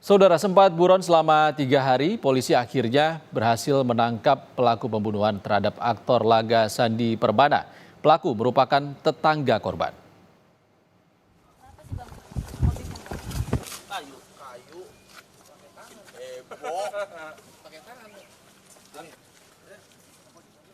Saudara, sempat buron selama 3 hari, polisi akhirnya berhasil menangkap pelaku pembunuhan terhadap aktor laga Sandi Permana. Pelaku merupakan tetangga korban.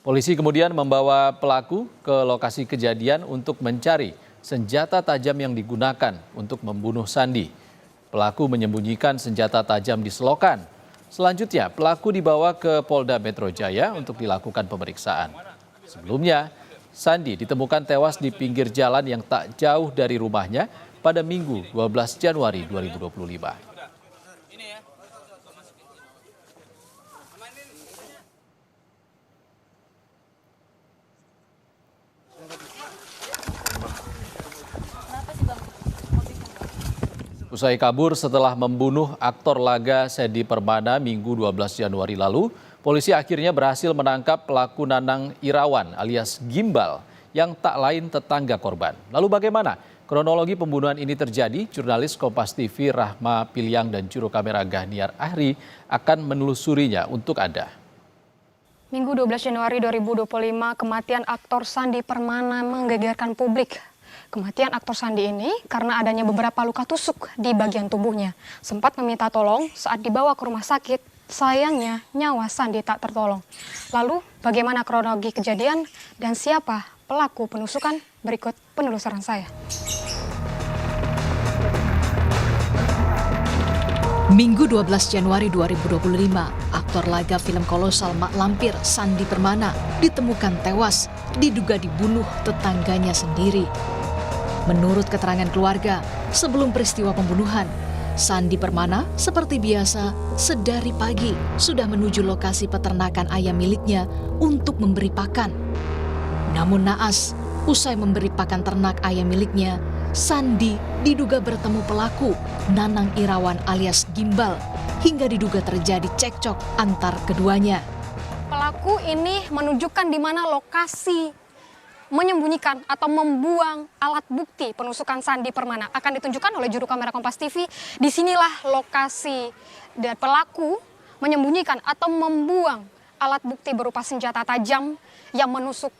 Polisi kemudian membawa pelaku ke lokasi kejadian untuk mencari senjata tajam yang digunakan untuk membunuh Sandi. Pelaku menyembunyikan senjata tajam di selokan. Selanjutnya, pelaku dibawa ke Polda Metro Jaya untuk dilakukan pemeriksaan. Sebelumnya, Sandi ditemukan tewas di pinggir jalan yang tak jauh dari rumahnya pada Minggu 12 Januari 2025. Usai kabur setelah membunuh aktor laga Sandi Permana Minggu 12 Januari lalu, polisi akhirnya berhasil menangkap pelaku Nanang Irawan alias Gimbal yang tak lain tetangga korban. Lalu bagaimana kronologi pembunuhan ini terjadi? Jurnalis Kompas TV Rahma Piliang dan juru kamera Ganiar Ahri akan menelusurinya untuk Anda. Minggu 12 Januari 2025, kematian aktor Sandi Permana menggegerkan publik. Kematian aktor Sandi ini karena adanya beberapa luka tusuk di bagian tubuhnya. Sempat meminta tolong saat dibawa ke rumah sakit, sayangnya nyawa Sandi tak tertolong. Lalu bagaimana kronologi kejadian dan siapa pelaku penusukan? Berikut penelusuran saya. Minggu 12 Januari 2025, aktor laga film kolosal Mak Lampir Sandi Permana ditemukan tewas, diduga dibunuh tetangganya sendiri. Menurut keterangan keluarga, sebelum peristiwa pembunuhan, Sandi Permana seperti biasa sedari pagi sudah menuju lokasi peternakan ayam miliknya untuk memberi pakan. Namun naas, usai memberi pakan ternak ayam miliknya, Sandi diduga bertemu pelaku Nanang Irawan alias Gimbal hingga diduga terjadi cekcok antar keduanya. Pelaku ini menunjukkan di mana lokasi menyembunyikan atau membuang alat bukti penusukan Sandi Permana akan ditunjukkan oleh juru kamera Kompas TV. Disinilah lokasi dan pelaku menyembunyikan atau membuang alat bukti berupa senjata tajam yang menusuk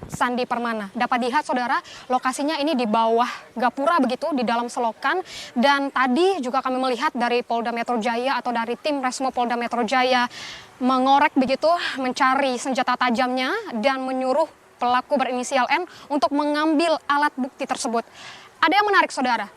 Sandi Permana. Dapat dilihat saudara, lokasinya ini di bawah gapura begitu, di dalam selokan. Dan tadi juga kami melihat dari Polda Metro Jaya atau dari tim Resmo Polda Metro Jaya mengorek begitu, mencari senjata tajamnya dan menyuruh pelaku berinisial N untuk mengambil alat bukti tersebut. Ada yang menarik saudara,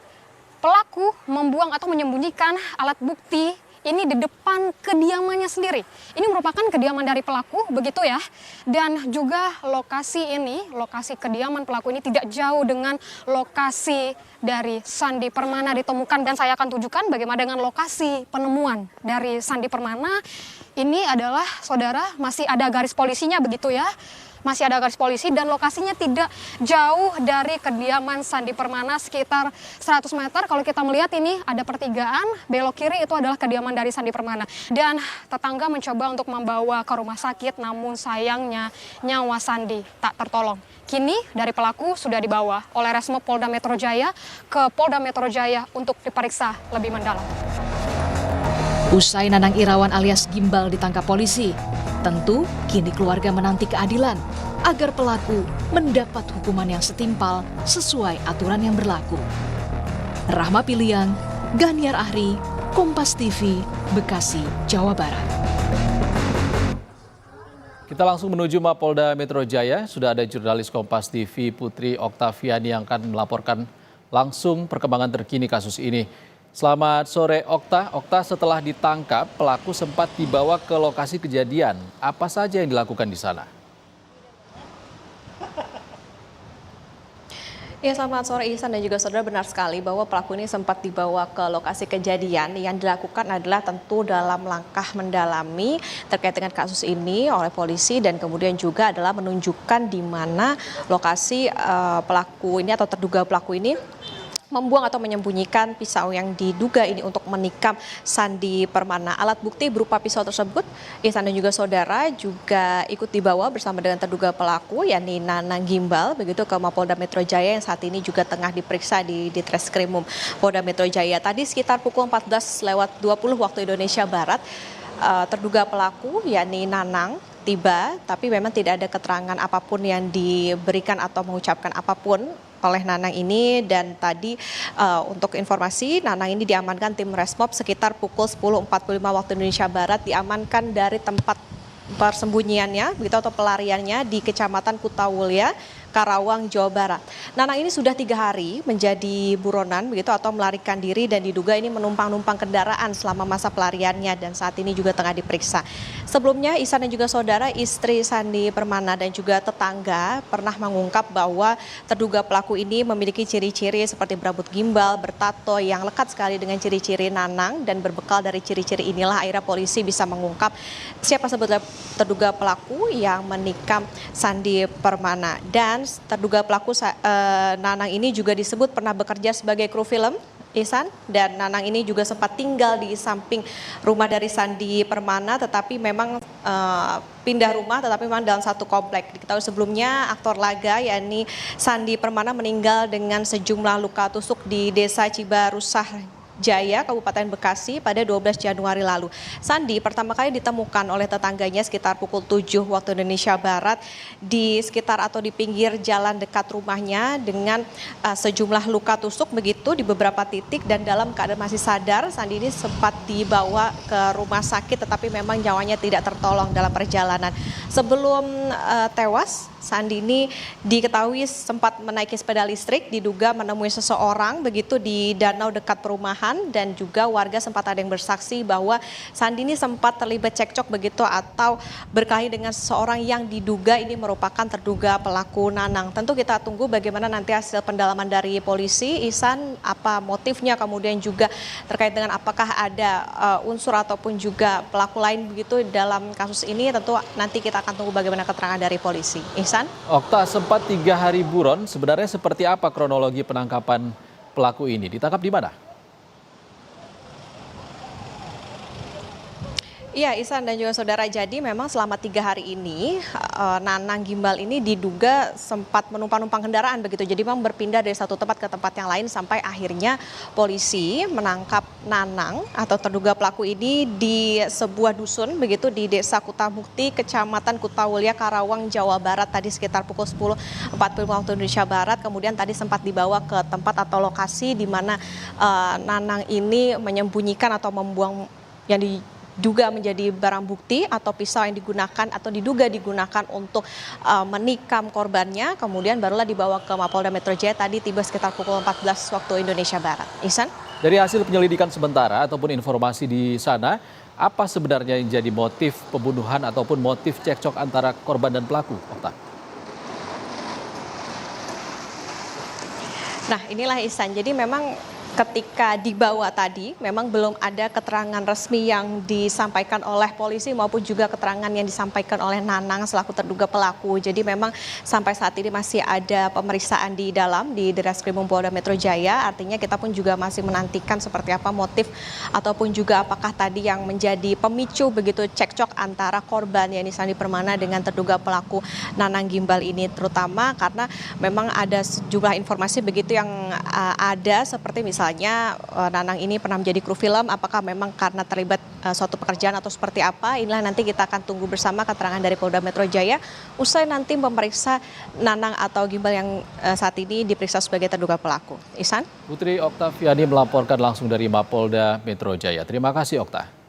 pelaku membuang atau menyembunyikan alat bukti ini di depan kediamannya sendiri. Ini merupakan kediaman dari pelaku begitu ya. Dan juga lokasi ini, lokasi kediaman pelaku ini tidak jauh dengan lokasi dari Sandi Permana ditemukan. Dan saya akan tunjukkan bagaimana dengan lokasi penemuan dari Sandi Permana. Ini adalah saudara, masih ada garis polisinya begitu ya. Masih ada garis polisi dan lokasinya tidak jauh dari kediaman Sandi Permana sekitar 100 meter. Kalau kita melihat ini ada pertigaan, belok kiri itu adalah kediaman dari Sandi Permana. Dan tetangga mencoba untuk membawa ke rumah sakit, namun sayangnya nyawa Sandi tak tertolong. Kini dari pelaku sudah dibawa oleh Resmo Polda Metro Jaya ke Polda Metro Jaya untuk diperiksa lebih mendalam. Usai Nanang Irawan alias Gimbal ditangkap polisi, tentu kini keluarga menanti keadilan agar pelaku mendapat hukuman yang setimpal sesuai aturan yang berlaku. Rahma Piliang, Ganiar Ahri, Kompas TV, Bekasi, Jawa Barat. Kita langsung menuju Mapolda Metro Jaya. Sudah ada jurnalis Kompas TV Putri Oktaviani yang akan melaporkan langsung perkembangan terkini kasus ini. Selamat sore Okta. Okta, setelah ditangkap, pelaku sempat dibawa ke lokasi kejadian. Apa saja yang dilakukan di sana? Ya, selamat sore Ihsan dan juga saudara, benar sekali bahwa pelaku ini sempat dibawa ke lokasi kejadian. Yang dilakukan adalah tentu dalam langkah mendalami terkait dengan kasus ini oleh polisi dan kemudian juga adalah menunjukkan di mana lokasi pelaku ini atau terduga pelaku ini membuang atau menyembunyikan pisau yang diduga ini untuk menikam Sandi Permana. Alat bukti berupa pisau tersebut, Ihsan dan juga saudara juga ikut dibawa bersama dengan terduga pelaku, yakni Nanang Gimbal, begitu ke Mapolda Metro Jaya yang saat ini juga tengah diperiksa di Ditreskrimum Polda Metro Jaya. Tadi sekitar pukul 14.20 waktu Indonesia Barat, terduga pelaku, yakni Nanang, tiba, tapi memang tidak ada keterangan apapun yang diberikan atau mengucapkan apapun oleh Nanang ini. Dan tadi untuk informasi, Nanang ini diamankan tim Resmob sekitar pukul 10.45 waktu Indonesia Barat, diamankan dari tempat persembunyiannya begitu atau pelariannya di Kecamatan Kutawulya, Karawang, Jawa Barat. Nanang ini sudah 3 hari menjadi buronan begitu atau melarikan diri dan diduga ini menumpang kendaraan selama masa pelariannya dan saat ini juga tengah diperiksa. Sebelumnya Ihsan dan juga saudara, istri Sandi Permana dan juga tetangga pernah mengungkap bahwa terduga pelaku ini memiliki ciri-ciri seperti berambut gimbal, bertato yang lekat sekali dengan ciri-ciri Nanang, dan berbekal dari ciri-ciri inilah akhirnya polisi bisa mengungkap siapa sebetulnya terduga pelaku yang menikam Sandi Permana. Dan terduga pelaku Nanang ini juga disebut pernah bekerja sebagai kru film, Ihsan, dan Nanang ini juga sempat tinggal di samping rumah dari Sandi Permana, tetapi memang pindah rumah, tetapi memang dalam satu komplek. Diketahui sebelumnya aktor laga yakni Sandi Permana meninggal dengan sejumlah luka tusuk di Desa Cibarusah Jaya, Kabupaten Bekasi pada 12 Januari lalu. Sandi pertama kali ditemukan oleh tetangganya sekitar pukul 7 waktu Indonesia Barat di sekitar atau di pinggir jalan dekat rumahnya dengan sejumlah luka tusuk begitu di beberapa titik, dan dalam keadaan masih sadar. Sandi ini sempat dibawa ke rumah sakit tetapi memang nyawanya tidak tertolong dalam perjalanan. Sebelum tewas, Sandi ini diketahui sempat menaiki sepeda listrik, diduga menemui seseorang begitu di danau dekat perumahan, dan juga warga sempat ada yang bersaksi bahwa Sandi ini sempat terlibat cekcok begitu atau berkelahi dengan seseorang yang diduga ini merupakan terduga pelaku Nanang. Tentu kita tunggu bagaimana nanti hasil pendalaman dari polisi, Ihsan, apa motifnya, kemudian juga terkait dengan apakah ada unsur ataupun juga pelaku lain begitu dalam kasus ini. Tentu nanti kita akan tunggu bagaimana keterangan dari polisi. Ihsan? Okta, sempat 3 hari buron, sebenarnya seperti apa kronologi penangkapan pelaku ini? Ditangkap di mana? Iya, Ihsan dan juga saudara, jadi memang selama 3 hari ini Nanang Gimbal ini diduga sempat menumpang kendaraan begitu. Jadi memang berpindah dari satu tempat ke tempat yang lain sampai akhirnya polisi menangkap Nanang atau terduga pelaku ini di sebuah dusun begitu di Desa Kutamukti, Kecamatan Kutawulya, Karawang, Jawa Barat tadi sekitar pukul 10.45 waktu Indonesia Barat. Kemudian tadi sempat dibawa ke tempat atau lokasi di mana Nanang ini menyembunyikan atau membuang yang diduga menjadi barang bukti atau pisau yang digunakan atau diduga digunakan untuk menikam korbannya. Kemudian barulah dibawa ke Mapolda Metro Jaya, tadi tiba sekitar pukul 14 waktu Indonesia Barat. Ihsan? Dari hasil penyelidikan sementara ataupun informasi di sana, apa sebenarnya yang jadi motif pembunuhan ataupun motif cekcok antara korban dan pelaku, Okta? Nah, inilah Ihsan. Jadi memang ketika dibawa tadi memang belum ada keterangan resmi yang disampaikan oleh polisi maupun juga keterangan yang disampaikan oleh Nanang selaku terduga pelaku. Jadi memang sampai saat ini masih ada pemeriksaan di dalam di Ditreskrimum Polda Metro Jaya. Artinya kita pun juga masih menantikan seperti apa motif ataupun juga apakah tadi yang menjadi pemicu begitu cekcok antara korban yakni Sandi Permana dengan terduga pelaku Nanang Gimbal ini, terutama karena memang ada sejumlah informasi begitu yang ada seperti misalnya Nanang ini pernah menjadi kru film, apakah memang karena terlibat suatu pekerjaan atau seperti apa. Inilah nanti kita akan tunggu bersama keterangan dari Polda Metro Jaya usai nanti memeriksa Nanang atau Gimbal yang saat ini diperiksa sebagai terduga pelaku. Ihsan? Putri Oktaviani melaporkan langsung dari Mapolda Metro Jaya. Terima kasih, Okta.